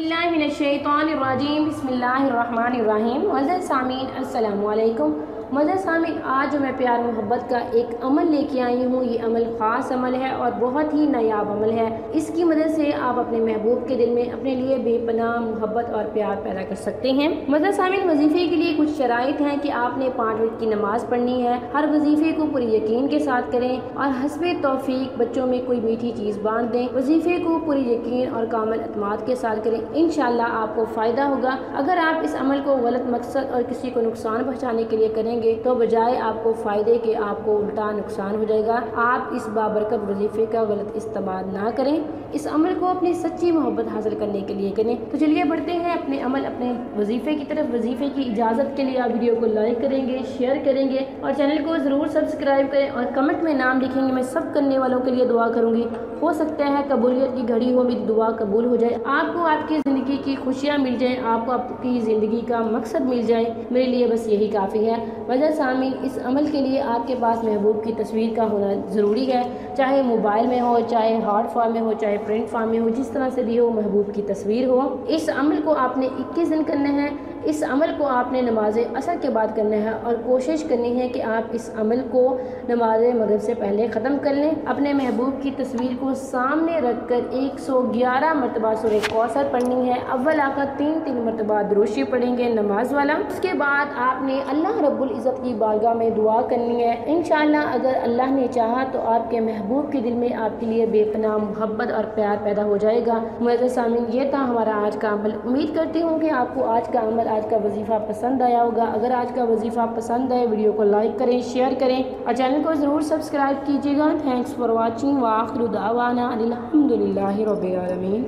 बिस्मिल्लाहिर्रहमानिर्रहीम बिस्मिल्लाहिर्रहमानिर्रहीम। मज़ीद सामीन अस्सलामु अलैकुम। मज़ीद सामीन, आज जो मैं प्यार मोहब्बत का एक अमल लेके आई हूँ, ये अमल ख़ास अमल है और बहुत ही नायाब अमल है। इसकी मदद से आप अपने महबूब के दिल में अपने लिए बेपनाह मोहब्बत और प्यार पैदा कर सकते हैं। मज़ीद सामीन, वजीफ़े के लिए कुछ शराइत हैं कि आपने 5 वक्त की नमाज़ पढ़नी है। हर वजीफ़े को पूरे यकीन के साथ करें और हस्बे तौफीक बच्चों में कोई मीठी चीज़ बांध दें। वजीफ़े को पूरे यकीन और कामिल एतमाद के साथ करें, इंशाअल्लाह आपको फ़ायदा होगा। अगर आप इस अमल को गलत मकसद और किसी को नुकसान पहुँचाने के लिए करेंगे तो बजाय आपको फ़ायदे के आपको उल्टा नुकसान हो जाएगा। आप इस बाबरकत वजीफ़े का गलत इस्तेमाल ना करें। इस अमल को अपनी सच्ची मोहब्बत हासिल करने के लिए करें। तो चलिए बढ़ते हैं अपने अमल, अपने वजीफ़े की तरफ। वजीफ़े की इजाज़त के लिए आप वीडियो को लाइक करेंगे, शेयर करेंगे और चैनल को ज़रूर सब्सक्राइब करें और कमेंट में नाम लिखेंगे। मैं सब करने वालों के लिए दुआ करूँगी। हो सकता है कबूलियत की घड़ी हो, मेरी दुआ कबूल हो जाए, आपको आपकी ज़िंदगी की खुशियाँ मिल जाएँ, आपको आपकी ज़िंदगी का मकसद मिल जाए। मेरे लिए बस यही काफ़ी है। वजह सामीन, इस अमल के लिए आपके पास महबूब की तस्वीर का होना ज़रूरी है, चाहे मोबाइल में हो, चाहे हार्ड फॉर्म में हो, चाहे प्रिंट फॉर्म में हो, जिस तरह से भी हो महबूब की तस्वीर हो। इस अमल को आपने 21 दिन करना है। इस अमल को आपने नमाज असर के बाद करना है और कोशिश करनी है कि आप इस अमल को नमाज मगरिब से पहले ख़त्म कर लें। अपने महबूब की तस्वीर को सामने रखकर 111 मरतबा सूरह कौसर पढ़नी है। अव्वल आकर 3 मरतबा दुरूद पढ़ेंगे नमाज वाला। उसके बाद आपने अल्लाह रब्बुल इज़्ज़त की बारगाह में दुआ करनी है। इंशाअल्लाह अगर अल्लाह ने चाहा तो आपके महबूब के दिल में आपके लिए बेपनाह मोहब्बत और प्यार पैदा हो जाएगा। मुअज़्ज़िज़ सामीन, ये था हमारा आज का अमल। उम्मीद करती हूँ कि आपको आज का अमल, आज का वजीफ़ा पसंद आया होगा। अगर आज का वजीफ़ा पसंद आए, वीडियो को लाइक करें, शेयर करें और चैनल को ज़रूर सब्सक्राइब कीजिएगा। Thanks for watching. व आखिरु दावाना अनिल हम्दुलिल्लाहि रब्बिल आलमीन।